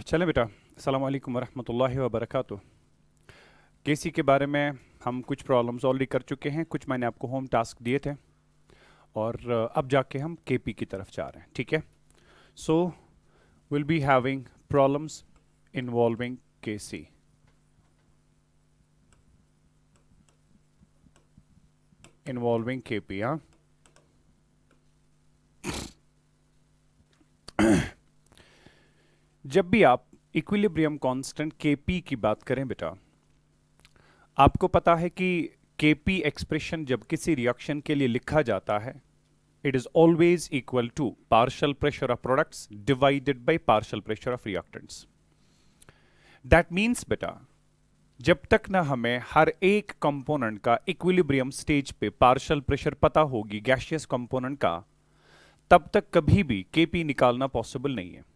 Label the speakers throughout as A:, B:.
A: चलें बेटा, अस्सलाम वालेकुम वरहमतुल्लाहि वबरकातुह। केसी के बारे में हम कुछ प्रॉब्लम्स ऑलरेडी कर चुके हैं, कुछ मैंने आपको होम टास्क दिए थे और अब जाके हम केपी की तरफ जा रहे हैं, ठीक है। So will be having problems involving KC. Involving KP, हाँ। जब भी आप इक्विलिब्रियम कांस्टेंट केपी की बात करें बेटा, आपको पता है कि केपी एक्सप्रेशन जब किसी रिएक्शन के लिए लिखा जाता है, it is always equal to partial pressure of products divided by partial pressure of reactants. That means बेटा, जब तक ना हमें हर एक कंपोनेंट का इक्विलिब्रियम स्टेज पे पार्शियल प्रेशर पता होगी गैसियस कंपोनेंट का, तब तक कभी भी केपी निकालना पॉसिबल नहीं है।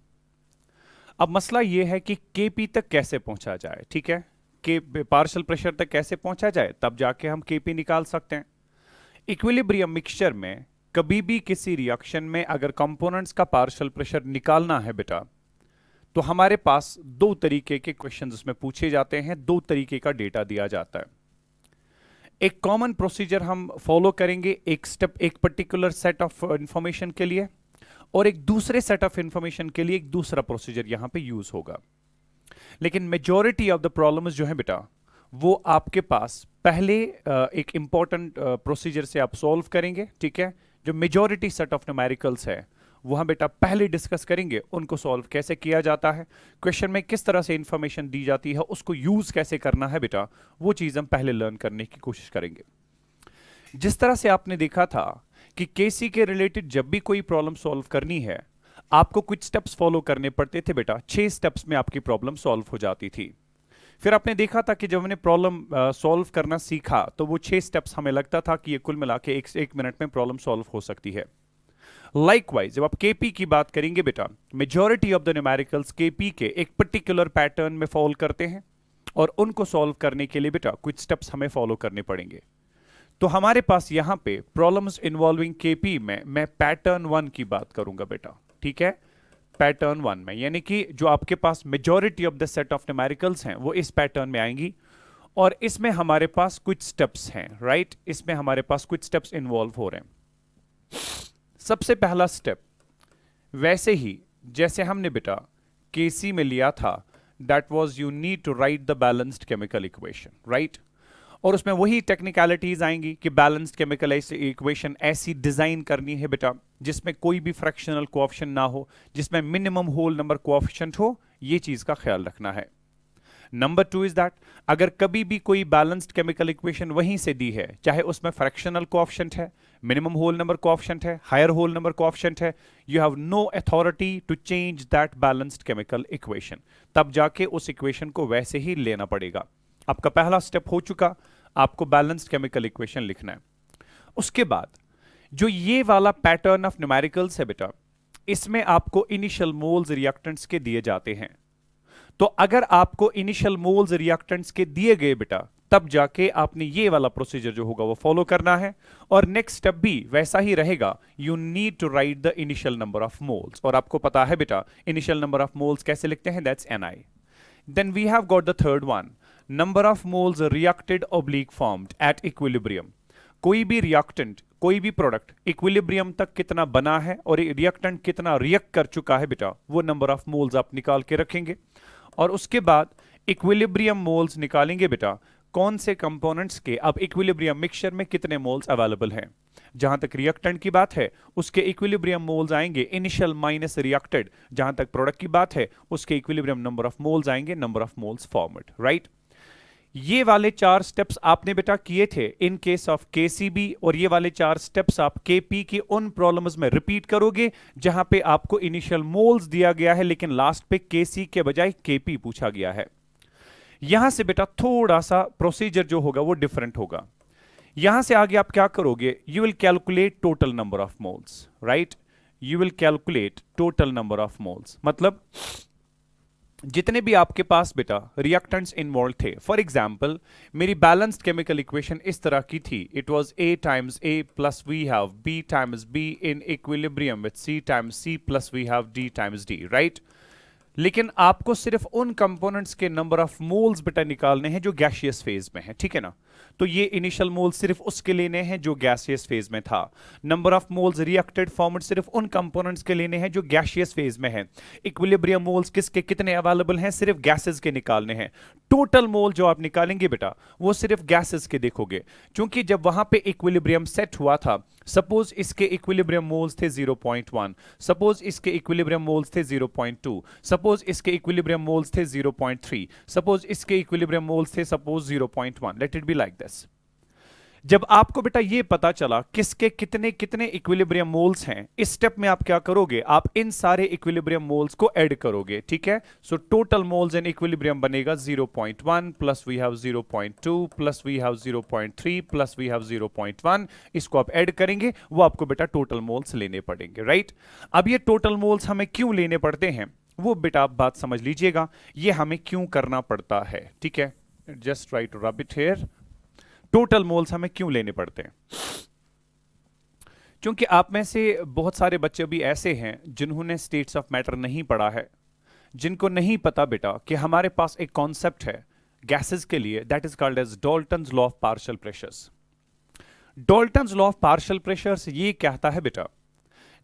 A: अब मसला यह है कि केपी तक कैसे पहुंचा जाए, ठीक है। के पार्शियल प्रेशर तक कैसे पहुंचा जाए, तब जाके हम केपी निकाल सकते हैं। इक्विलिब्रियम मिक्सचर में कभी भी किसी रिएक्शन में अगर कंपोनेंट्स का पार्शियल प्रेशर निकालना है बेटा, तो हमारे पास दो तरीके के क्वेश्चंस उसमें पूछे जाते हैं, दो तरीके का डेटा दिया जाता है। एक कॉमन प्रोसीजर हम फॉलो करेंगे, एक स्टेप एक पर्टिकुलर सेट ऑफ इंफॉर्मेशन के लिए, और एक दूसरे सेट ऑफ इंफॉर्मेशन के लिए एक दूसरा प्रोसीजर यहां पे यूज होगा। लेकिन मेजॉरिटी ऑफ द प्रॉब्लम्स जो है बेटा, वो आपके पास पहले एक इंपॉर्टेंट प्रोसीजर से आप सॉल्व करेंगे, ठीक है। जो मेजॉरिटी सेट ऑफ न्यूमेरिकल्स है वो हम बेटा पहले डिस्कस करेंगे, उनको सॉल्व कैसे किया जाता है, क्वेश्चन में किस तरह से इंफॉर्मेशन दी जाती है, उसको यूज कैसे करना है बेटा, वो चीज हम पहले लर्न करने की कोशिश करेंगे। जिस तरह से आपने देखा था कि केसी के रिलेटेड जब भी कोई प्रॉब्लम सॉल्व करनी है, आपको कुछ स्टेप्स फॉलो करने पड़ते थे बेटा, 6 स्टेप्स में आपकी प्रॉब्लम सॉल्व हो जाती थी। फिर आपने देखा था कि जब हमने प्रॉब्लम सॉल्व करना सीखा तो वो 6 स्टेप्स हमें लगता था कि ये कुल मिला के एक मिनट में प्रॉब्लम सॉल्व हो सकती है। लाइकवाइज जब आप केपी की बात करेंगे बेटा, majority of the numericals KP के एक पर्टिकुलर पैटर्न में फॉलो करते हैं, और उनको सॉल्व करने के लिए बेटा कुछ स्टेप्स हमें फॉलो करने पड़ेंगे। तो हमारे पास यहां पे प्रॉब्लम्स इन्वॉल्विंग केपी में मैं पैटर्न 1 की बात करूंगा बेटा, ठीक है। पैटर्न 1 में यानी कि जो आपके पास majority of the set of numericals हैं वो इस पैटर्न में आएंगी, और इसमें हमारे पास कुछ स्टेप्स हैं, राइट। इसमें हमारे पास कुछ स्टेप्स इन्वॉल्व हो रहे हैं। सबसे पहला स्टेप वैसे ही जैसे हमने बेटा केसी में लिया था, that was you need to write the balanced chemical equation, right. और उसमें वही टेक्निकलिटीज आएंगी कि बैलेंस्ड केमिकल इक्वेशन ऐसी डिजाइन करनी है बेटा जिसमें कोई भी फ्रैक्शनल कोएफिशिएंट ना हो, जिसमें मिनिमम होल नंबर कोएफिशिएंट हो, ये चीज का ख्याल रखना है। नंबर 2 इज दैट अगर कभी भी कोई बैलेंस्ड केमिकल इक्वेशन वहीं से दी है, चाहे उसमें फ्रैक्शनल कोएफिशिएंट है, मिनिमम होल नंबर कोएफिशिएंट है, हायर होल नंबर कोएफिशिएंट है, you have no authority to change that balanced chemical equation. तब जाके उस इक्वेशन को वैसे ही लेना पड़ेगा। आपका पहला स्टेप हो चुका, आपको बैलेंस्ड केमिकल इक्वेशन लिखना है। उसके बाद जो ये वाला पैटर्न ऑफ न्यूमेरिकल्स है बेटा, इसमें आपको इनिशियल मोल्स रिएक्टेंट्स के दिए जाते हैं। तो अगर आपको इनिशियल मोल्स रिएक्टेंट्स के दिए गए बेटा, तब जाके आपने ये वाला प्रोसीजर जो होगा वो फॉलो करना है, और नेक्स्ट स्टेप भी वैसा ही रहेगा, you need to write the initial number of moles. और आपको पता है बेटा इनिशियल नंबर ऑफ मोल्स कैसे लिखते हैं, that's Ni। Then we have got the third one, number of moles reacted oblique formed at equilibrium. कोई भी रिएक्टेंट, कोई भी प्रोडक्ट इक्विलिब्रियम तक कितना बना है और रिएक्टेंट कितना रिएक्ट कर चुका है बेटा, वो नंबर ऑफ मोल्स आप निकाल के रखेंगे। और उसके बाद इक्विलिब्रियम मोल्स निकालेंगे बेटा, कौन से कंपोनेंट्स के अब इक्विलिब्रियम मिक्सचर में कितने मोल्स अवेलेबल हैं। जहां तक रिएक्टेंट की बात है उसके इक्विलिब्रियम मोल्स आएंगे इनिशियल माइनस रिएक्टेड, जहां तक प्रोडक्ट की बात है उसके इक्विलिब्रियम नंबर ऑफ मोल्स आएंगे number of moles formed, right. ये वाले 4 स्टेप्स आपने बेटा किए थे इन केस ऑफ केसीबी, और ये वाले 4 स्टेप्स आप केपी की उन प्रॉब्लम्स में रिपीट करोगे जहां पे आपको इनिशियल मोल्स दिया गया है लेकिन लास्ट पे केसी के बजाय केपी पूछा गया है। यहां से बेटा थोड़ा सा प्रोसीजर जो होगा वो डिफरेंट होगा। यहां से आगे आप क्या करोगे, you will calculate total number of moles, right. You will calculate total number of moles, मतलब जितने भी आपके पास बेटा रिएक्टेंट्स इन्वॉल्व थे। फॉर एग्जांपल मेरी बैलेंस्ड केमिकल इक्वेशन इस तरह की थी, it was A times A plus we have B times B in equilibrium with C times C plus we have D times D, right. लेकिन आपको सिर्फ उन कंपोनेंट्स के नंबर ऑफ मोल्स बेटा निकालने हैं जो गैसियस फेज में है, ठीक है ना। तो ये इनिशियल मोल सिर्फ उसके लेने हैं जो गैसियस फेज में था। Number of moles reacted format सिर्फ उन कंपोनेंट्स के लेने हैं जो गैसियस फेज में है। इक्विलिब्रियम मोल्स किसके कितने अवेलेबल हैं, सिर्फ गैसेस के निकालने हैं। टोटल मोल जो आप निकालेंगे बेटा वो सिर्फ गैसेस के देखोगे, क्योंकि जब वहां पे इक्विलिब्रियम सेट हुआ था, सपोज इसके इक्विलिब्रियम मोल्स थे 0.1, सपोज इसके इक्विलिब्रियम मोल्स थे 0.2, सपोज इसके इक्विलिब्रियम मोल्स थे 0.3, सपोज इसके इक्विलिब्रियम मोल्स थे suppose 0.1, let it be like this. जब आपको बेटा ये पता चला किसके कितने कितने इक्विलिब्रियम मोल्स हैं, इस स्टेप में आप क्या करोगे, आप इन सारे इक्विलिब्रियम मोल्स को ऐड करोगे, ठीक है। So total moles in equilibrium बनेगा 0.1 plus we have 0.2 plus we have 0.3 plus we have 0.1, इसको आप ऐड करेंगे, वो आपको बेटा टोटल मोल्स लेने पड़ेंगे, राइट। अब ये टोटल मोल्स हमें क्यों लेने पड़ते हैं, वो बेटा आप बात समझ लीजिएगा, ये हमें क्यों करना पड़ता है, ठीक है। Just try to rub it here. Total moles हमें क्यों लेने पड़ते हैं, क्योंकि आप में से बहुत सारे बच्चे भी ऐसे हैं जिन्होंने स्टेट्स ऑफ मैटर नहीं पढ़ा है, जिनको नहीं पता बेटा कि हमारे पास एक कॉन्सेप्ट है गैसेस के लिए, that is called as Dalton's law of partial pressures. Dalton's law of partial pressures ये कहता है बेटा,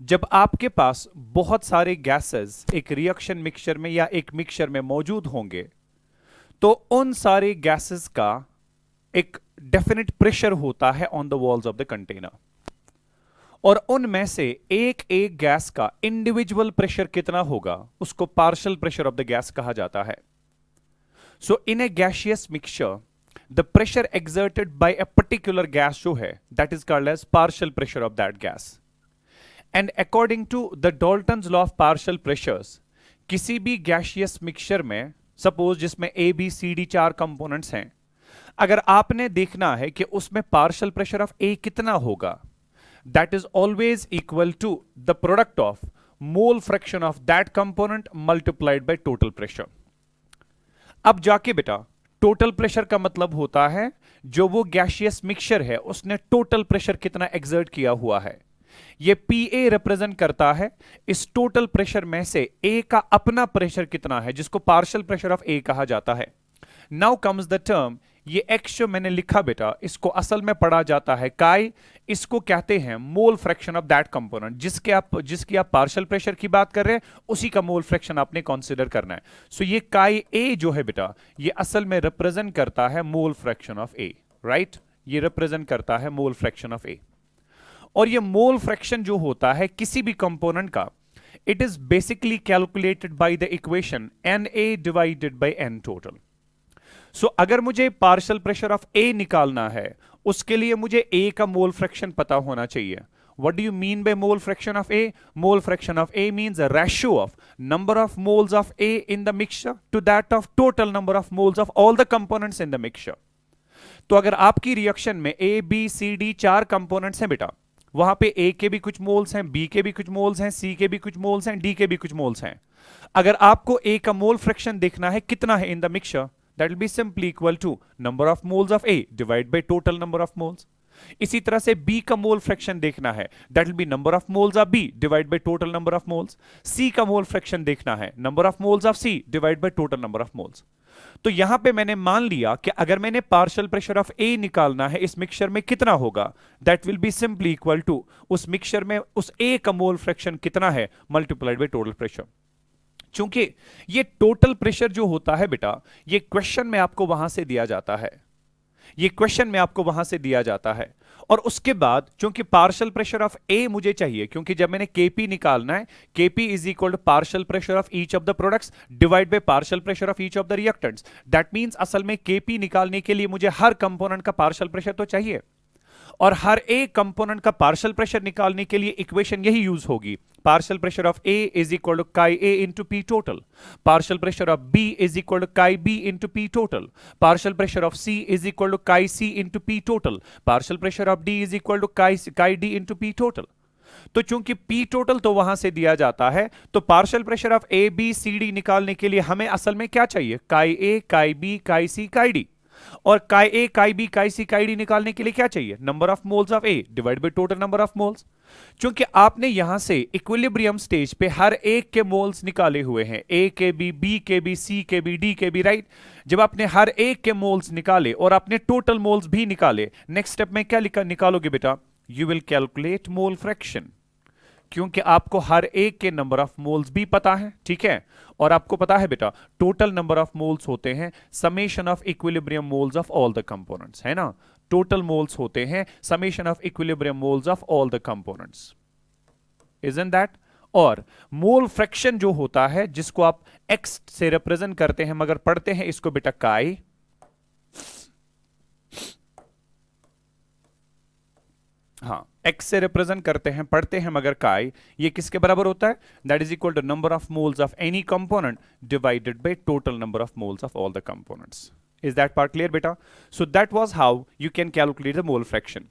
A: जब आपके पास बहुत सारे गैसेस एक रिएक्शन मिक्सचर में या एक मिक्सचर में मौजूद होंगे, तो उन सारे गैसेस का एक डेफिनेट प्रेशर होता है on the walls of the container, और उनमें से एक एक गैस का इंडिविजुअल प्रेशर कितना होगा उसको partial pressure of the gas कहा जाता है। So in a gaseous mixture the pressure exerted by a particular gas जो है that is called as partial pressure of that gas. And according to the Dalton's law of partial pressures, किसी भी गैसियस मिक्सचर में सपोज जिसमें A B C D 4 components हैं, अगर आपने देखना है कि उसमें पार्शियल प्रेशर ऑफ ए कितना होगा, that is always equal to the product of mole fraction of that component multiplied by total pressure. अब जाके बेटा टोटल प्रेशर का मतलब होता है जो वो गैसियस मिक्सचर है उसने टोटल प्रेशर कितना एक्सर्ट किया हुआ है, ये पीए रिप्रेजेंट करता है इस टोटल प्रेशर में से ए का अपना प्रेशर कितना है, जिसको पार्शियल प्रेशर ऑफ ए कहा जाता है। नाउ कम्स द टर्म, ये एक्स जो मैंने लिखा बेटा इसको असल में पढ़ा जाता है काई, इसको कहते हैं मोल फ्रैक्शन ऑफ दैट कंपोनेंट, जिसकी आप पार्शियल प्रेशर की बात कर रहे हैं उसी का मोल फ्रैक्शन आपने कंसीडर करना है। सो ये काई ए जो है बेटा ये असल में रिप्रेजेंट करता है मोल फ्रैक्शन ऑफ ए, राइट, ये रिप्रेजेंट करता है मोल फ्रैक्शन ऑफ ए। और ये मोल फ्रैक्शन जो होता है किसी भी कंपोनेंट का, it is basically calculated by the equation Na divided by N total. So अगर मुझे पार्शियल प्रेशर ऑफ ए निकालना है उसके लिए मुझे ए का मोल फ्रैक्शन पता होना चाहिए। What do you mean by mole fraction of A? Mole fraction of A means a ratio of number of moles of A in the mixture to that of total number of moles of all the components in the mixture. तो अगर आपकी reaction में A, B, C, D 4 components हैं बेटा, वहां पे A के भी कुछ मोल्स हैं, B के भी कुछ मोल्स हैं, C के भी कुछ मोल्स हैं, D के भी कुछ मोल्स हैं। अगर आपको A का मोल फ्रैक्शन देखना है कितना है in the mixture, that will be simply equal to number of moles of A divided by total number of moles. इसी तरह से B का मोल फ्रैक्शन देखना है, that will be number of moles of B divided by total number of moles. C का mole fraction देखना है, number of moles of C divided by total number of moles. तो यहां पे मैंने मान लिया कि अगर मैंने पार्शियल प्रेशर ऑफ A निकालना है इस मिक्सचर में कितना होगा, that will be simply equal to उस मिक्सचर में उस A का मोल फ्रैक्शन कितना है मल्टीप्लाइड बाय टोटल प्रेशर। चूंकि ये टोटल प्रेशर जो होता है बेटा ये क्वेश्चन में आपको वहां से दिया जाता है, ये क्वेश्चन में आपको वहां से दिया जाता है। और उसके बाद चूंकि पार्शियल प्रेशर ऑफ ए मुझे चाहिए, क्योंकि जब मैंने केपी निकालना है, KP is equal to partial pressure of each of the products divide by partial pressure of each of the reactants. That means असल में केपी निकालने के लिए मुझे हर कंपोनेंट का पार्शियल प्रेशर तो चाहिए, और हर एक कंपोनेंट का पार्शियल प्रेशर निकालने के लिए इक्वेशन यही यूज होगी, partial pressure of A is equal to chi A into P total, partial pressure of B is equal to chi B into P total, partial pressure of C is equal to chi C into P total, partial pressure of D is equal to chi D into P total. तो चूंकि P total तो वहां से दिया जाता है, तो partial pressure of A B C D निकालने के लिए हमें असल में क्या चाहिए, काई ए काई बी काई सी काई डी। और काई ए काई बी काई सी काई डी निकालने के लिए क्या चाहिए, number of moles of A divide by total number of moles. क्योंकि आपने यहां से इक्विलिब्रियम स्टेज पे हर एक के मोल्स निकाले हुए हैं, ए के बी के बी, सी के बी, डी के बी, राइट। जब आपने हर एक के मोल्स निकाले और आपने टोटल मोल्स भी निकाले, नेक्स्ट स्टेप में क्या निकालोगे बेटा? You will calculate mole fraction, क्योंकि आपको हर एक के नंबर ऑफ मोल्स भी पता है, ठीक है। और आपको पता है बेटा टोटल नंबर ऑफ मोल्स होते हैं summation of equilibrium moles of all the components, है ना। टोटल मोल्स होते हैं summation of equilibrium moles of all the components, isn't that? और मोल फ्रैक्शन जो होता है, जिसको आप एक्स से रिप्रेजेंट करते हैं मगर पढ़ते हैं इसको बेटा काई, हाँ एक्स से रिप्रेजेंट करते हैं, पढ़ते हैं मगर काई, ये किसके बराबर होता है? That is equal to number of moles of any component divided by total number of moles of all the components. Is that part clear बेटा? So that was how you can calculate the mole fraction.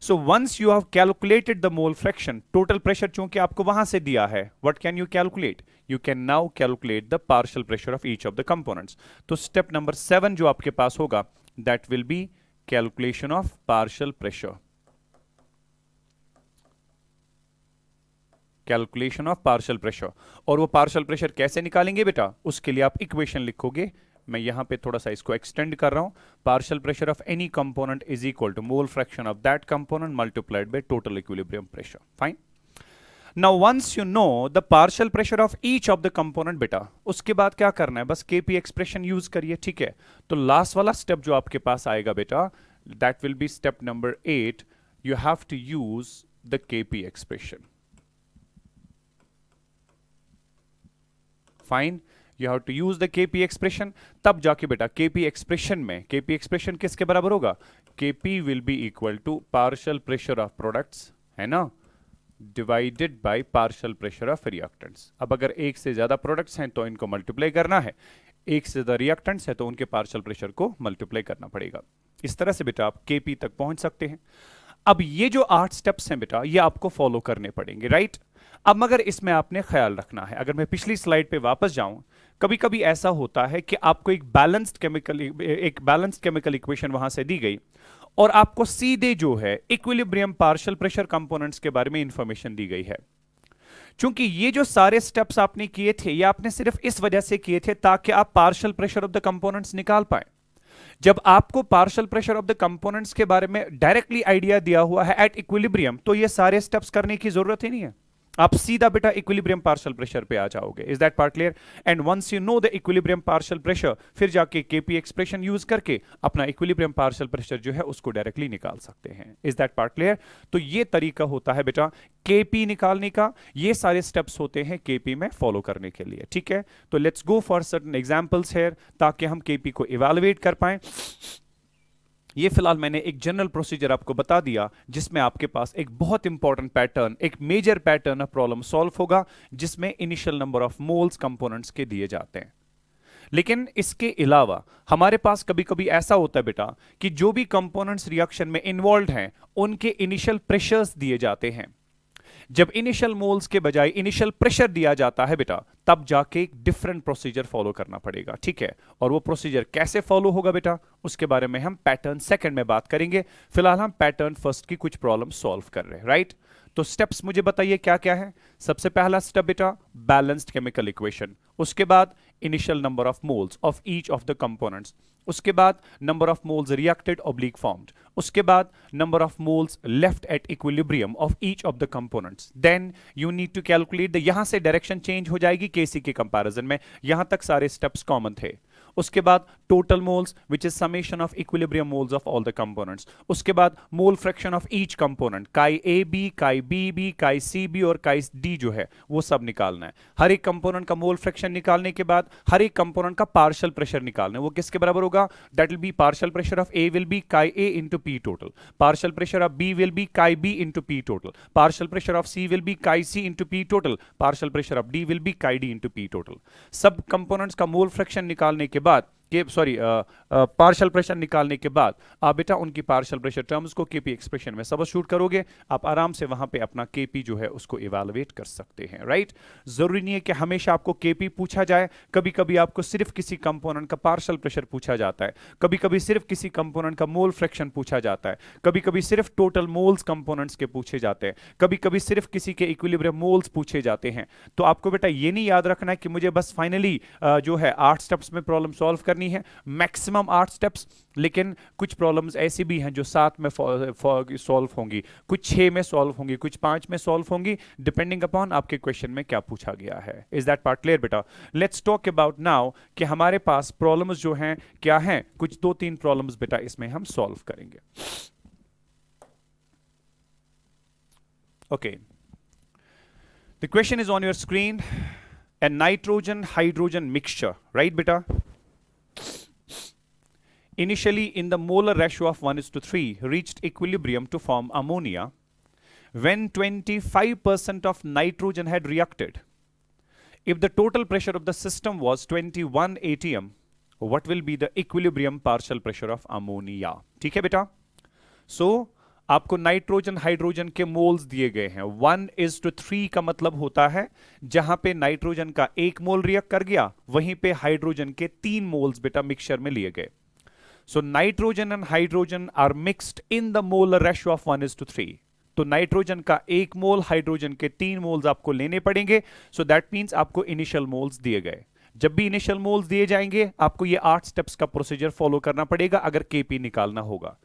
A: So once you have calculated the mole fraction, total pressure चूंकि आपको वहां से दिया है, what can you calculate? You can now calculate the partial pressure of each of the components. तो step number 7 जो आपके पास होगा, that will B calculation of partial pressure, calculation of partial pressure. और वो पार्शियल प्रेशर कैसे निकालेंगे बेटा? उसके लिए आप इक्वेशन लिखोगे, मैं यहां पे थोड़ा सा इसको एक्सटेंड कर रहा हूं। Partial pressure of any component is equal to mole fraction of that component multiplied by total equilibrium pressure. Fine. Now once you know the partial pressure of each of the component बेटा, उसके बाद क्या करना है? बस KP expression use करिए, ठीक है। तो लास्ट वाला स्टेप जो आपके पास आएगा बेटा, that will be step number 8। You have to use the KP expression. Fine, you have to use the KP expression. तब जाके बेटा केपी एक्सप्रेशन में, केपी एक्सप्रेशन किसके बराबर होगा? KP will be equal to partial pressure of products, है ना, divided by partial pressure of reactants. अब अगर एक से ज्यादा प्रोडक्ट्स हैं तो इनको मल्टीप्लाई करना है, एक से ज्यादा रिएक्टेंट्स है तो उनके पार्शियल प्रेशर को मल्टीप्लाई करना पड़ेगा। इस तरह से बेटा आप केपी तक पहुंच सकते हैं। अब ये जो 8 स्टेप्स हैं बेटा, ये आपको फॉलो करने पड़ेंगे, राइट। अब मगर इसमें आपने ख्याल रखना है, अगर मैं पिछली स्लाइड पे वापस जाऊं, कभी कभी ऐसा होता है कि आपको एक बैलेंस्ड केमिकल इक्वेशन वहां से दी गई और आपको सीधे जो है इक्विलिब्रियम पार्शियल प्रेशर कंपोनेंट्स के बारे में इंफॉर्मेशन दी गई है। चूंकि ये जो सारे स्टेप्स आपने किए थे, ये आपने सिर्फ इस वजह से किए थे ताकि आप partial pressure of the components निकाल पाए। जब आपको partial pressure of the components के बारे में डायरेक्टली आइडिया दिया हुआ है एट इक्विलिब्रियम, तो ये सारे स्टेप्स करने की जरूरत ही नहीं है, आप सीधा बेटा इक्विलिब्रियम पार्शियल प्रेशर पे आ जाओगे। Is that part clear? And once you know the equilibrium partial pressure, फिर जाके केपी एक्सप्रेशन यूज करके अपना इक्विलिब्रियम पार्शियल प्रेशर जो है उसको डायरेक्टली निकाल सकते हैं। Is that part clear? तो ये तरीका होता है बेटा केपी निकालने का, ये सारे स्टेप्स होते हैं केपी में फॉलो करने के लिए, ठीक है। तो let's go for certain examples here ताकि हम केपी को इवैल्यूएट कर पाएं। ये फिलहाल मैंने एक जनरल प्रोसीजर आपको बता दिया, जिसमें आपके पास एक बहुत इंपॉर्टेंट पैटर्न, एक major pattern of problem solve होगा, जिसमें initial number of moles components के दिए जाते हैं। लेकिन इसके अलावा हमारे पास कभी कभी ऐसा होता है बेटा कि जो भी कंपोनेंट्स रिएक्शन में इन्वॉल्व हैं, उनके इनिशियल प्रेशर्स दिए जाते हैं। जब इनिशियल मोल्स के बजाय इनिशियल प्रेशर दिया जाता है बेटा, तब जाके एक डिफरेंट प्रोसीजर फॉलो करना पड़ेगा, ठीक है। और वो प्रोसीजर कैसे फॉलो होगा बेटा, उसके बारे में हम पैटर्न सेकंड में बात करेंगे। फिलहाल हम पैटर्न फर्स्ट की कुछ प्रॉब्लम सॉल्व कर रहे हैं, राइट। तो स्टेप्स मुझे बताइए क्या क्या है। सबसे पहला स्टेप बेटा बैलेंस्ड केमिकल इक्वेशन, उसके बाद initial number of moles of each of the components, उसके बाद number of moles reacted oblique formed, उसके बाद number of moles left at equilibrium of each of the components. Then you need to calculate the, यहां से direction change हो जाएगी केसी के comparison में, यहां तक सारे स्टेप्स कॉमन थे। उसके बाद total moles which is summation of equilibrium moles of all the components, उसके बाद मोल फ्रैक्शन ऑफ ईच कंपोनेंट, काई A B, chi B B, chi C B और काई डी जो है वो सब निकालना है। हर एक कंपोनेंट का मोल फ्रैक्शन निकालने के बाद हर एक कंपोनेंट का पार्शियल प्रेशर निकालना है। वो किसके बराबर होगा? That will be partial pressure of A will be chi A into P total, partial pressure of B will be chi B into P total, partial pressure of C will be chi C into P total, partial pressure of D will be chi D into P total. सब components का mole fraction निकालने के बाद के sorry partial pressure निकालने के बाद आप बेटा उनकी पार्शियल प्रेशर टर्म्स को केपी एक्सप्रेशन में सबस्टिट्यूट करोगे, आप आराम से वहां पे अपना केपी जो है उसको इवैल्यूएट कर सकते हैं, राइट। जरूरी नहीं है कि हमेशा आपको केपी पूछा जाए, कभी कभी आपको सिर्फ किसी कंपोनेंट का पार्शियल प्रेशर पूछा जाता है, कभी कभी सिर्फ किसी कंपोनेंट का मोल फ्रैक्शन पूछा जाता है, कभी कभी सिर्फ टोटल मोल्स कंपोनेंट्स के पूछे जाते हैं, कभी कभी सिर्फ किसी के इक्विलिब्रियम मोल्स पूछे जाते हैं। तो आपको बेटा ये नहीं याद रखना है कि मुझे बस फाइनली जो है 8 स्टेप्स में प्रॉब्लम सॉल्व करनी है, मैक्सिमम 8 स्टेप्स, लेकिन कुछ प्रॉब्लम्स ऐसी भी हैं जो 7 में सॉल्व होंगी, कुछ 6 में सॉल्व होंगी, कुछ 5 में सॉल्व होंगी, डिपेंडिंग अपॉन आपके क्वेश्चन में क्या पूछा गया है। इज दैट पार्ट क्लियर बेटा? लेट्स टॉक अबाउट नाउ कि हमारे पास प्रॉब्लम्स जो हैं क्या हैं, कुछ 2-3 प्रॉब्लम्स बेटा इसमें हम सॉल्व करेंगे। Okay, the question is on your screen. A nitrogen hydrogen mixture, right beta? Initially in the molar ratio of 1:3 reached equilibrium to form ammonia when 25% of nitrogen had reacted. If the total pressure of the system was 21 atm, what will be the equilibrium partial pressure of ammonia? ठीक है बेटा? So आपको nitrogen hydrogen के moles दिए गए हैं। 1:3 का मतलब होता है जहां पे नाइट्रोजन का 1 मोल रिएक्ट कर गया, वहीं पे हाइड्रोजन के 3 मोल्स बेटा मिक्सचर में लिए गए। So nitrogen and hydrogen are mixed in the molar ratio of 1:3। तो नाइट्रोजन का 1 मोल, हाइड्रोजन के 3 मोल्स आपको लेने पड़ेंगे। सो दैट मीन्स आपको इनिशियल मोल्स दिए गए। जब भी इनिशियल मोल्स दिए जाएंगे आपको ये 8 स्टेप्स का प्रोसीजर फॉलो करना पड़ेगा अगर केपी निकालना होगा।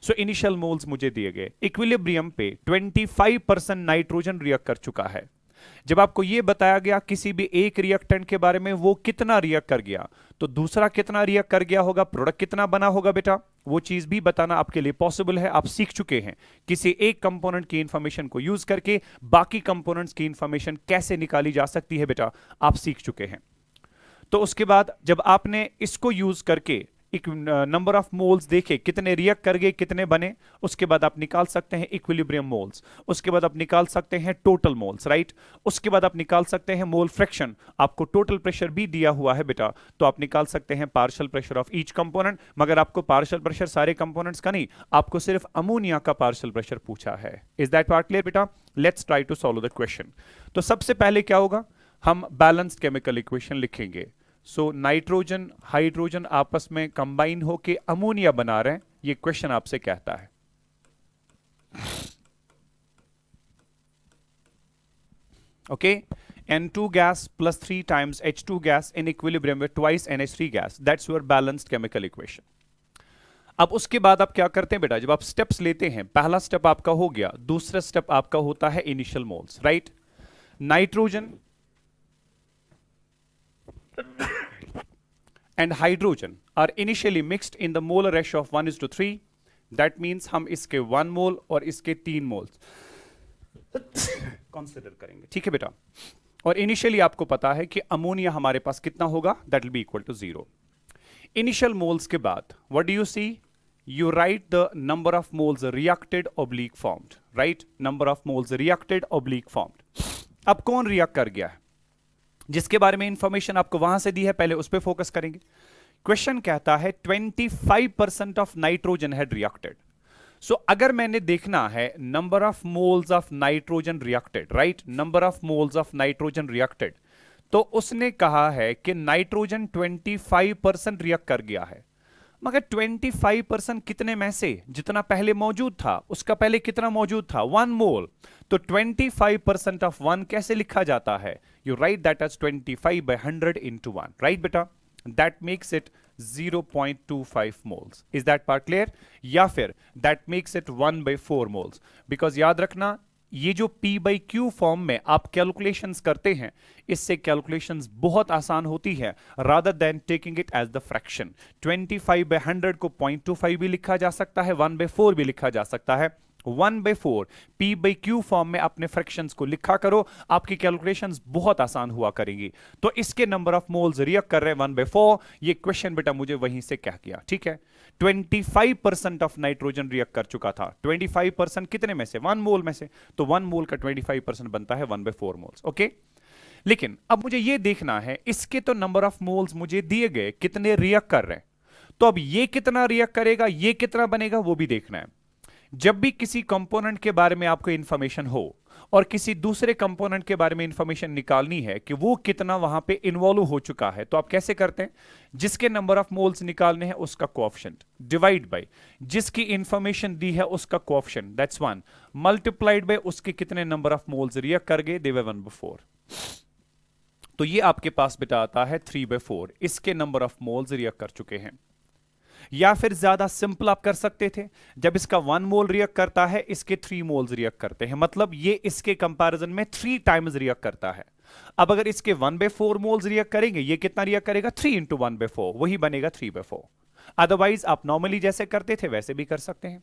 A: सो इनिशियल मोल्स मुझे दिए गए, इक्विलिब्रियम पे 25% नाइट्रोजन रिएक्ट कर चुका है। जब आपको यह बताया गया किसी भी एक रिएक्टेंट के बारे में वो कितना रिएक्ट कर गया, तो दूसरा कितना रिएक्ट कर गया होगा, प्रोडक्ट कितना बना होगा बेटा, वो चीज भी बताना आपके लिए पॉसिबल है। आप सीख चुके हैं किसी एक कंपोनेंट की इंफॉर्मेशन को यूज करके बाकी कंपोनेंट्स की इंफॉर्मेशन कैसे निकाली जा सकती है बेटा, आप सीख चुके हैं। तो उसके बाद जब आपने इसको यूज करके एक नंबर ऑफ मोल्स देखे, कितने रिएक्ट कर गए, कितने बने, उसके बाद आप निकाल सकते हैं इक्विलिब्रियम मोल्स, उसके बाद आप निकाल सकते हैं टोटल मोल्स, राइट। उसके बाद आप निकाल सकते हैं मोल फ्रैक्शन। आपको टोटल प्रेशर भी दिया हुआ है बेटा, तो आप निकाल सकते हैं partial pressure of each component. मगर आपको पार्शियल प्रेशर सारे कंपोनेंट्स का नहीं, आपको सिर्फ अमोनिया का पार्शियल प्रेशर पूछा है। इज दैट पार्ट क्लियर बेटा? Let's try to solve the question. तो सबसे पहले क्या होगा, हम बैलेंस्ड केमिकल इक्वेशन लिखेंगे। सो नाइट्रोजन हाइड्रोजन आपस में कंबाइन होके अमोनिया बना रहे हैं, ये क्वेश्चन आपसे कहता है। Okay, N2 gas plus 3 times H2 gas in equilibrium with twice NH3 gas. That's your balanced chemical equation. अब उसके बाद आप क्या करते हैं बेटा, जब आप स्टेप्स लेते हैं, पहला स्टेप आपका हो गया, दूसरा स्टेप आपका होता है initial moles, right. Nitrogen and hydrogen are initially mixed in the molar ratio of 1:3. That means हम इसके 1 मोल और इसके 3 मोल्स कंसीडर करेंगे, ठीक है बेटा। और इनिशियली आपको पता है कि अमोनिया हमारे पास कितना होगा, that will be equal to 0। Initial moles के बाद what do you see, you write the number of moles reacted oblique formed, right? Number of moles reacted oblique formed. अब कौन रिएक्ट कर गया है, जिसके बारे में इंफॉर्मेशन आपको वहां से दी है, पहले उस पर फोकस करेंगे। क्वेश्चन कहता है 25% ऑफ नाइट्रोजन हैड रिएक्टेड। सो अगर मैंने देखना है number of moles of nitrogen reacted, right, number of moles of nitrogen reacted, तो उसने कहा है कि नाइट्रोजन 25% रिएक्ट कर गया है। मगर 25% कितने में से, जितना पहले मौजूद था उसका पहले कितना मौजूद था, 1 मोल। तो 25% ऑफ 1 कैसे लिखा जाता है, you write that as 25/100 into 1, right बेटा, that makes it 0.25 moles. Is that part clear? या फिर that makes it 1/4 moles. Because याद रखना, ये जो P/Q फॉर्म में आप कैलकुलेशंस करते हैं, इससे कैलकुलेशंस बहुत आसान होती है rather than taking it as the fraction. 25/100 को 0.25 भी लिखा जा सकता है, 1/4 भी लिखा जा सकता है। 1/4 P/Q फॉर्म में अपने फ्रैक्शंस को लिखा करो, आपकी कैलकुलेशंस बहुत आसान हुआ करेंगी। तो इसके नंबर ऑफ मोल्स रिएक्ट कर रहे हैं 1/4। ये क्वेश्चन बेटा मुझे वहीं से कह गया, ठीक है। 25% ऑफ नाइट्रोजन रिएक्ट कर चुका था। 25% कितने में से, 1 मोल में से, तो 1 मोल का 25% बनता है 1/4 मोल्स। ओके, लेकिन अब मुझे ये देखना है, इसके तो नंबर ऑफ मोल्स मुझे दिए गए, कितने रिएक्ट कर रहे हैं, तो अब ये कितना रिएक्ट करेगा, ये कितना बनेगा, वो भी देखना है। जब भी किसी कंपोनेंट के बारे में आपको इंफॉर्मेशन हो और किसी दूसरे कंपोनेंट के बारे में इंफॉर्मेशन निकालनी है कि वो कितना वहां पे इन्वॉल्व हो चुका है, तो आप कैसे करते हैं, जिसके नंबर ऑफ मोल्स निकालने हैं उसका कोएफिशिएंट डिवाइड बाय जिसकी इंफॉर्मेशन दी है उसका कोएफिशिएंट, दैट्स 1, मल्टीप्लाइड बाय उसके कितने नंबर ऑफ मोल्स रिएक्ट कर गए, दे वर 1/4। तो ये आपके पास बेटा आता है 3/4, इसके नंबर ऑफ मोल्स रिएक्ट कर चुके हैं। या फिर ज्यादा सिंपल आप कर सकते थे, जब इसका 1 मोल रिएक्ट करता है इसके 3 मोल्स रिएक्ट करते हैं, मतलब ये इसके कंपैरिजन में 3 टाइम्स रिएक्ट करता है। अब अगर इसके 1/4 मोल्स रिएक्ट करेंगे, ये कितना रिएक्ट करेगा, 3 इंटू 1/4, वही बनेगा 3/4। अदरवाइज आप नॉर्मली जैसे करते थे वैसे भी कर सकते हैं।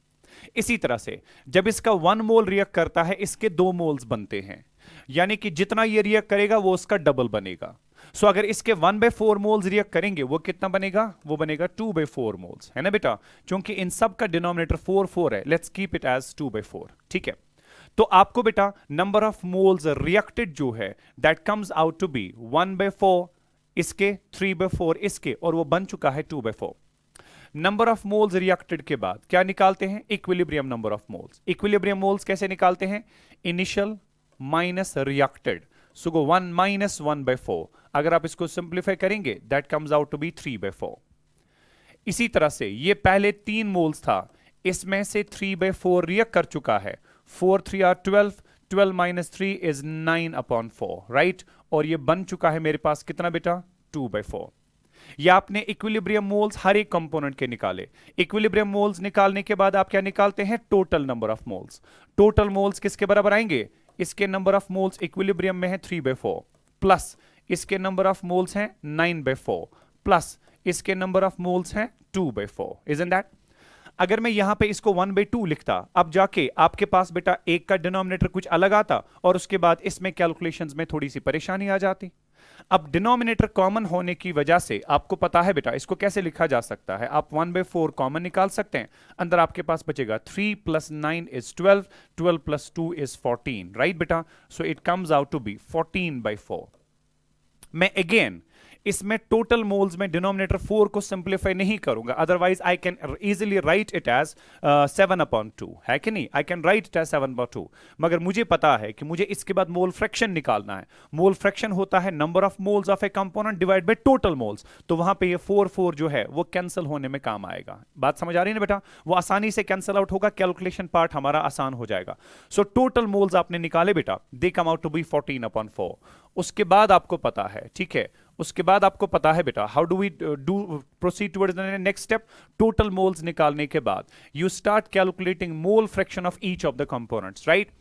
A: इसी तरह से जब इसका 1 मोल रिएक्ट करता है इसके 2 मोल्स बनते हैं, यानी कि जितना ये रिएक्ट करेगा वो उसका डबल बनेगा। सो अगर इसके 1/4 मोल्स रिएक्ट करेंगे वो कितना बनेगा, वो बनेगा 2/4 मोल्स, है ना बेटा, क्योंकि इन सब का डिनोमिनेटर 4 है, लेट्स कीप इट एज 2/4। ठीक है, तो आपको बेटा नंबर ऑफ मोल्स रिएक्टेड जो है that comes out to be 1/4 इसके, 3/4 इसके, और वो बन चुका है 2/4। नंबर ऑफ मोल्स रिएक्टेड के बाद क्या निकालते हैं, equilibrium number of moles. Equilibrium moles कैसे निकालते हैं, initial minus reacted, so go 1 minus 1/4, अगर आप इसको सिंप्लीफाई करेंगे that comes out to be 3/4। इसी तरह से ये पहले 3 मोल्स था, इसमें से 3/4 रिएक्ट कर चुका है, 4 3 आर 12, 12 माइनस 3 इज 9/4, राइट, और ये बन चुका है मेरे पास कितना बेटा, 2/4। या आपने इक्विलिब्रियम मोल्स हर एक कंपोनेंट के निकाले, इक्विलिब्रियम मोल्स निकालने के बाद आप क्या निकालते हैं, total number of moles. Total moles किसके बराबर आएंगे, इसके नंबर ऑफ मोल्स इक्विलिब्रियम में है 3/4, प्लस इसके नंबर ऑफ मोल्स हैं 9/4, प्लस इसके नंबर ऑफ मोल्स हैं 2/4, इजंट दैट। अगर मैं यहां पे इसको 1/2 लिखता, अब जाके आपके पास बेटा एक का डिनोमिनेटर कुछ अलग आता और उसके बाद इसमें कैलकुलेशंस में थोड़ी सी परेशानी आ जाती। अब डिनोमिनेटर कॉमन होने की वजह से आपको पता है बेटा इसको कैसे लिखा जा सकता है, आप 1/4 कॉमन निकाल सकते हैं, अंदर आपके पास बचेगा 3 + 9 इज 12, 12 + 2 इज 14, राइट बेटा, so it comes out to be 14/4। मैं अगेन इसमें टोटल मोल्स में डिनोमिनेटर 4 को सिंप्लीफाई नहीं करूंगा, otherwise I can easily write it as 7/2, है कि नहीं, I can write it as 7/2। मगर मुझे पता है कि मुझे इसके बाद मोल फ्रैक्शन निकालना है। मोल फ्रैक्शन होता है number of moles of A component divide by total moles, तो वहां पे ये 4 जो है वो कैंसिल होने में काम आएगा। बात समझ आ रही है ना बेटा, वो आसानी से कैंसिल आउट होगा, कैलकुलेशन पार्ट हमारा आसान हो जाएगा। सो टोटल मोल्स आपने निकाले बेटा, दे कम आउट टू बी 14/4। उसके बाद आपको पता है, ठीक है, उसके बाद आपको पता है बेटा how do we do proceed towards the next step. Total moles निकालने के बाद you start calculating mole fraction of each of the components, right.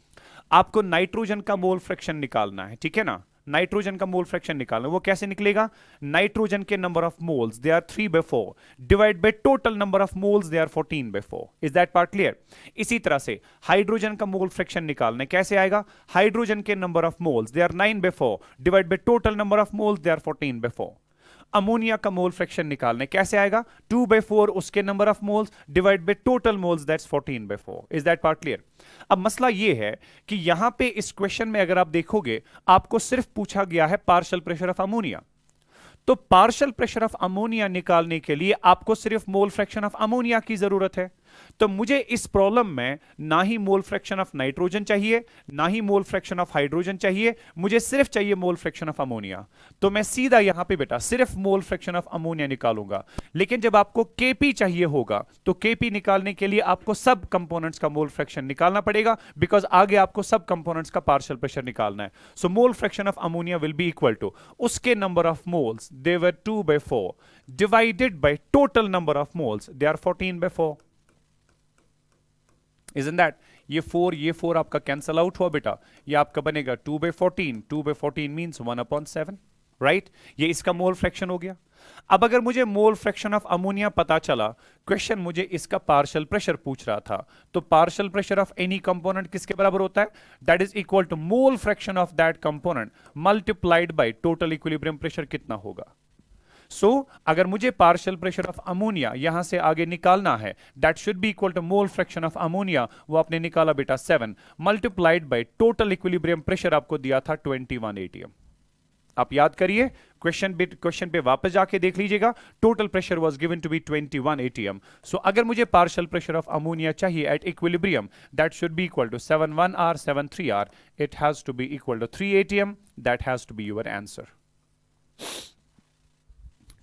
A: आपको नाइट्रोजन का मोल फ्रैक्शन निकालना है, ठीक है ना, नाइट्रोजन का मोल फ्रैक्शन निकालना, वो कैसे निकलेगा, नाइट्रोजन के number of moles they are 3/4 divide by total number of moles they are 14/4, is that part clear. इसी तरह से हाइड्रोजन का मोल फ्रैक्शन निकालना कैसे आएगा, हाइड्रोजन के number of moles they are 9/4 divide by total number of moles they are 14/4। Ammonia का mole fraction निकालने कैसे आएगा, 2/4 उसके number of moles divide by total moles, that's 14/4, is that part clear. अब मसला यह है कि यहां पे इस क्वेश्चन में अगर आप देखोगे आपको सिर्फ पूछा गया है पार्शियल प्रेशर ऑफ अमोनिया, तो पार्शियल प्रेशर ऑफ अमोनिया निकालने के लिए आपको सिर्फ मोल फ्रैक्शन ऑफ अमोनिया की जरूरत है। तो मुझे इस प्रॉब्लम में ना ही मोल फ्रैक्शन ऑफ नाइट्रोजन चाहिए, ना ही मोल फ्रैक्शन ऑफ हाइड्रोजन चाहिए, मुझे सिर्फ चाहिए मोल फ्रैक्शन ऑफ अमोनिया। तो मैं सीधा यहां पे बेटा सिर्फ मोल फ्रैक्शन ऑफ अमोनिया निकालूंगा। लेकिन जब आपको केपी चाहिए होगा तो केपी निकालने के लिए आपको सब कंपोनेंट्स का मोल फ्रैक्शन निकालना पड़ेगा, बिकॉज आगे आपको सब कंपोनेंट्स का पार्शियल प्रेशर निकालना है। So mole fraction of ammonia will be equal to उसके number of moles they were 2/4 divided by total number of moles they are 14/4, Isn't that? ये 4 आपका कैंसल आउट हुआ बेटा, ये आपका बनेगा 2/14, 2/14 मींस 1/7, राइट, ये इसका मोल फ्रैक्शन हो गया। अब अगर मुझे मोल फ्रैक्शन ऑफ अमोनिया पता चला, क्वेश्चन मुझे इसका पार्शियल प्रेशर पूछ रहा था, तो partial pressure of any component किसके बराबर होता है, that is equal to mole fraction of that component multiplied by total equilibrium pressure कितना होगा। सो अगर मुझे पार्शियल प्रेशर ऑफ अमोनिया यहां से आगे निकालना है, that should be equal to mole fraction of ammonia, वो आपने निकाला बेटा 7 multiplied by total equilibrium pressure आपको दिया था 21 atm। आप याद करिए, क्वेश्चन पे वापस जाके देख लीजिएगा। Total pressure was given to be 21 atm। So अगर मुझे पार्शियल प्रेशर ऑफ अमोनिया चाहिए at equilibrium, that should be equal to 71R 73R, it has to be equal to 3 atm, that has to be your answer.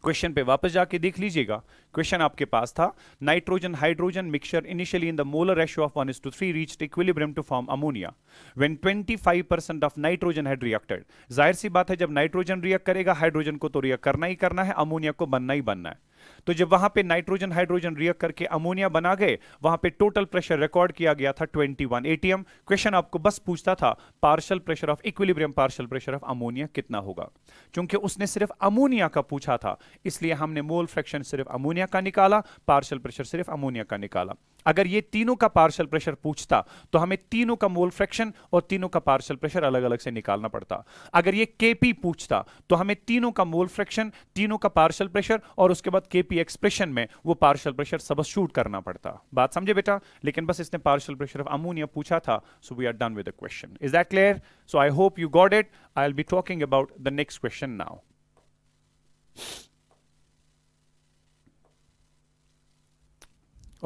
A: Question पे वापस जाके देख लीजिएगा। Question आपके पास था, nitrogen hydrogen mixture initially in the molar ratio of 1:3 reached equilibrium to form ammonia when 25% of nitrogen had reacted. जाहिर सी बात है, जब नाइट्रोजन रिएक्ट करेगा, हाइड्रोजन को तो रिएक्ट करना ही करना है, अमोनिया को बनना ही बनना है। तो जब वहां पे नाइट्रोजन हाइड्रोजन रिएक्ट करके अमोनिया बना गए, वहां पे टोटल प्रेशर रिकॉर्ड किया गया था 21 atm। क्वेश्चन आपको बस पूछता था partial pressure of equilibrium, partial pressure of ammonia कितना होगा। चूंकि उसने सिर्फ अमोनिया का पूछा था, इसलिए हमने मोल फ्रैक्शन सिर्फ अमोनिया का निकाला, पार्शियल प्रेशर सिर्फ अमोनिया का निकाला। अगर ये तीनों का पार्शियल प्रेशर पूछता तो हमें तीनों का मोल फ्रैक्शन और तीनों का पार्शियल प्रेशर अलग अलग से निकालना पड़ता। अगर ये केपी पूछता तो हमें तीनों का मोल फ्रैक्शन, तीनों का पार्शियल प्रेशर और उसके बाद केपी एक्सप्रेशन में वो पार्शियल प्रेशर सबस्टिट्यूट करना पड़ता। बात समझे बेटा? लेकिन बस इसने पार्शियल प्रेशर ऑफ अमोनिया पूछा था, so we are done with the question. Is that clear? So I hope you got it. I will be talking about the next question now.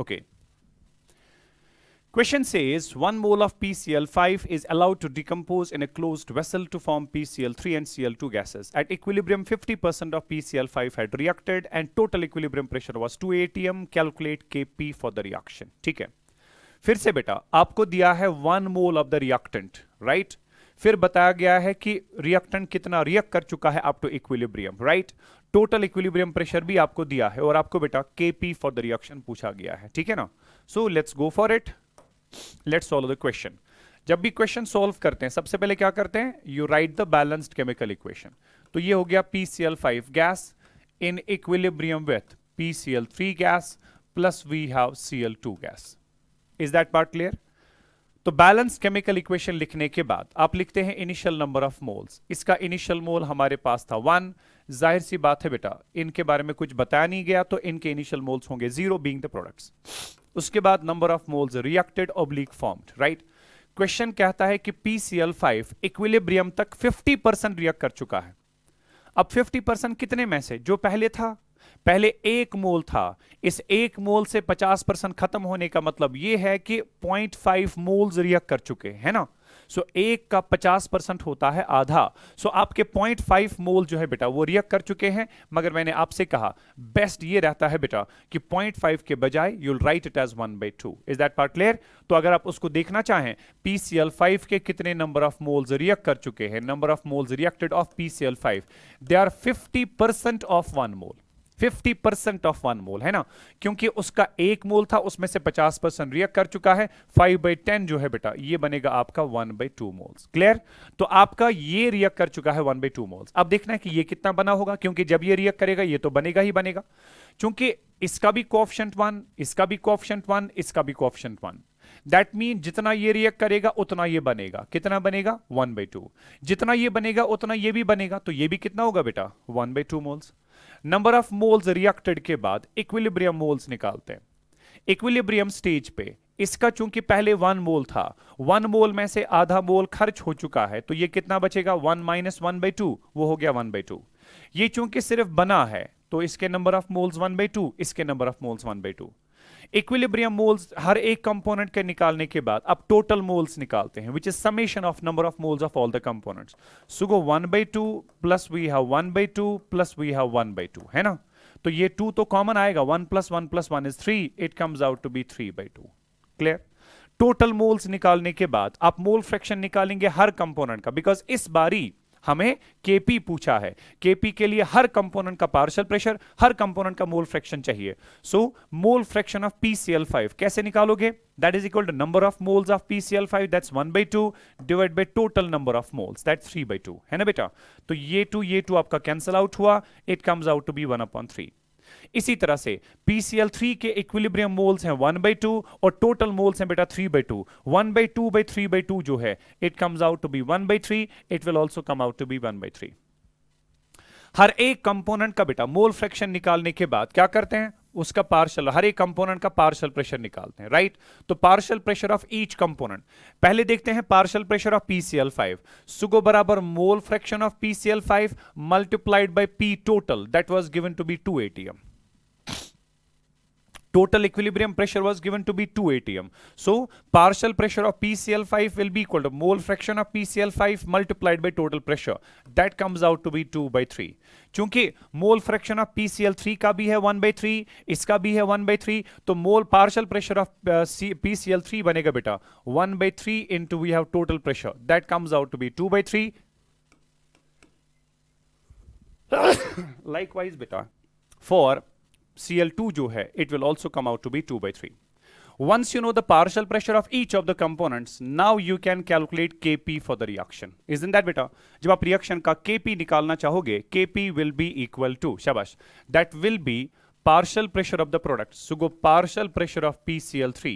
A: Okay. Question says 1 mole of PCl5 is allowed to decompose in a closed vessel to form PCl3 and Cl2 gases. At equilibrium, 50% of PCl5 had reacted and total equilibrium pressure was 2 atm. Calculate Kp for the reaction. ठीक है, फिर से बेटा आपको दिया है 1 mole of the reactant, right? फिर बताया गया है कि रिएक्टेंट कितना रिएक्ट कर चुका है up to equilibrium, right? Total equilibrium pressure भी आपको दिया है और आपको बेटा Kp फॉर द रिएक्शन पूछा गया है, ठीक है ना? So let's go for it, let's solve the question. जब भी क्वेश्चन सॉल्व करते हैं, सबसे पहले क्या करते हैं? You write the balanced chemical equation. तो ये हो गया PCl5 gas in equilibrium with PCl3 gas plus we have Cl2 gas. Is that part clear? तो बैलेंस केमिकल इक्वेशन लिखने के बाद आप लिखते हैं इनिशियल नंबर ऑफ मोल्स। इसका इनिशियल मोल हमारे पास था 1। जाहिर सी बात है बेटा, इनके बारे में कुछ बताया नहीं गया, तो इनके इनिशियल मोल्स होंगे 0 बीइंग द प्रोडक्ट्स। उसके बाद number of moles reacted oblique formed, right? Question कहता है कि PCl5 इक्विलिब्रियम तक 50% रिएक्ट कर चुका है। अब 50% कितने में से? जो पहले था, पहले 1 मोल था, इस 1 मोल से 50% खत्म होने का मतलब यह है कि 0.5 मोल्स रिएक्ट कर चुके हैं ना। सो 1 का 50% होता है आधा। सो आपके 0.5 मोल जो है बेटा वो रिएक्ट कर चुके हैं, मगर मैंने आपसे कहा बेस्ट ये रहता है बेटा कि 0.5 के बजाय you'll write it as 1/2। Is that part clear? तो अगर आप उसको देखना चाहें PCl5 के कितने नंबर ऑफ मोल्स रिएक्ट कर चुके हैं, number of moles reacted of PCl5, they are 50% of 1 mole. 50% of 1 mole है ना, क्योंकि उसका 1 मोल था, उसमें से 50% रिएक्ट कर चुका है। 5/10 जो है बेटा ये बनेगा आपका 1/2 मोल्स। क्लियर? तो आपका ये रिएक्ट कर चुका है 1/2 मोल्स। अब देखना है कि ये कितना बना होगा, क्योंकि जब ये रिएक्ट करेगा ये तो बनेगा ही बनेगा, क्योंकि इसका भी कोएफिशिएंट 1, इसका भी कोएफिशिएंट 1, इसका भी कोएफिशिएंट 1। दैट मीन जितना ये रिएक्ट करेगा उतना ये बनेगा। कितना बनेगा? 1/2। जितना ये बनेगा उतना ये भी बनेगा, तो ये भी कितना होगा बेटा? 1/2 moles. Number of moles reacted के बाद इक्विलिब्रियम मोल्स निकालते हैं। इक्विलिब्रियम स्टेज पे इसका चूंकि पहले 1 मोल था, 1 मोल में से आधा मोल खर्च हो चुका है, तो ये कितना बचेगा? 1 - 1/2, वो हो गया 1/2। ये चूंकि सिर्फ बना है तो इसके नंबर ऑफ मोल्स 1/2, इसके number of moles 1/2। Equilibrium moles हर एक कंपोनेंट के निकालने के बाद अब टोटल मोल्स निकालते हैं, which is summation of number of moles of all the components. So go 1/2 plus we have 1/2 plus we have 1/2, है ना? तो ये 2 तो कॉमन आएगा, 1 + 1 + 1 is 3, it comes out to be 3/2। Clear? Total moles निकालने के बाद आप मोल फ्रैक्शन निकालेंगे हर कंपोनेंट का, बिकॉज इस बारी हमें Kp पूछा है। Kp के लिए हर कंपोनेंट का पार्शियल प्रेशर, हर कंपोनेंट का मोल फ्रैक्शन चाहिए। सो मोल फ्रैक्शन ऑफ PCl5 कैसे निकालोगे? That is equal to number of moles of PCl5, that's 1/2 divide by total number of moles, that's 3/2, है ना बेटा? तो ये 2 आपका कैंसिल आउट हुआ, it comes out to be 1/3। इसी तरह से PCl3 के इक्विलिब्रियम मोल्स हैं 1/2 और टोटल मोल्स हैं बेटा 3/2। 1/2/3/2 जो है it comes out to be 1/3, it will also come out to be 1/3। हर एक कंपोनेंट का बेटा मोल फ्रैक्शन निकालने के बाद क्या करते हैं? उसका पार्शियल, हर एक कंपोनेंट का पार्शियल प्रेशर निकालते हैं, राइट? तो partial pressure of each component, पहले देखते हैं पार्शियल प्रेशर ऑफ PCl5, सुगो बराबर mole fraction of PCl5 multiplied by P total, that was given to be 2 atm. Total equilibrium pressure was given to be 2 atm. So partial pressure of PCl5 will be equal to mole fraction of PCl5 multiplied by total pressure. That comes out to be 2/3. चूंकि मोल fraction of PCl3 का भी है 1/3, इसका भी है 1/3, तो मोल partial pressure of PCl3 बनेगा बेटा 1/3 into we have total pressure, that comes out to be 2/3. Likewise बेटा फॉर Cl2 जो है it will also come out to be 2/3. Once you know the partial pressure of each of the components, now you can calculate Kp for the reaction. Isn't that beta? जब आप reaction का Kp निकालना चाहोगे, Kp will be equal to, शाबाश, that will be partial pressure of the product. So go partial pressure of PCl3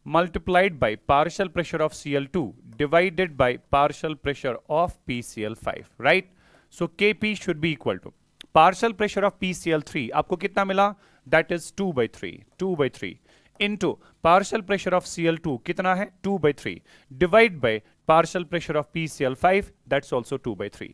A: multiplied by partial pressure of Cl2 divided by partial pressure of PCl5, right? So Kp should be equal to partial pressure of PCl3 आपको कितना मिला, that is 2/3 into partial pressure of Cl2 कितना है 2/3 divide by partial pressure of PCl5 that's also 2/3.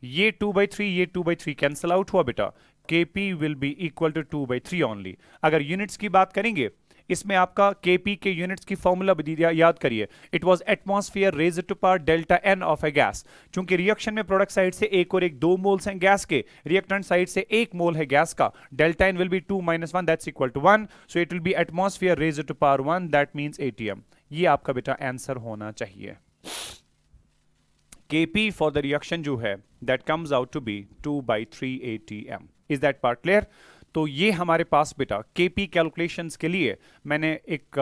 A: ये 2/3 cancel out हुआ बेटा, Kp will be equal to 2/3 only. अगर units की बात करेंगे, इसमें आपका Kp के यूनिट्स की फॉर्मूला याद करिए, it was atmosphere raised to power delta n of a gas. चूंकि रिएक्शन में प्रोडक्ट साइड से एक और एक 2 मोल्स हैं गैस के, रिएक्टेंट साइड से 1 मोल है गैस का, delta n will be 2 - 1 that's equal to 1, so it will be atmosphere raised to power 1 that means ATM. ये आपका बेटा आंसर होना चाहिए. Kp for the reaction जो है that comes out to be 2/3 atm. Is that part clear? तो ये हमारे पास बेटा Kp कैलकुलेशंस के लिए मैंने एक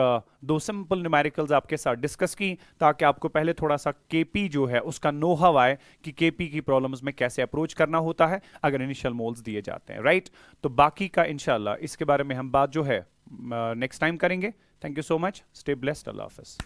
A: 2 सिंपल न्यूमेरिकल्स आपके साथ डिस्कस की, ताकि आपको पहले थोड़ा सा Kp जो है उसका नो-हाउ आए कि Kp की प्रॉब्लम्स में कैसे अप्रोच करना होता है अगर इनिशियल मोल्स दिए जाते हैं, राइट? तो बाकी का इंशाल्लाह इसके बारे में हम बात जो है नेक्स्ट टाइम करेंगे. Thank you so much, stay blessed, Allah Hafiz.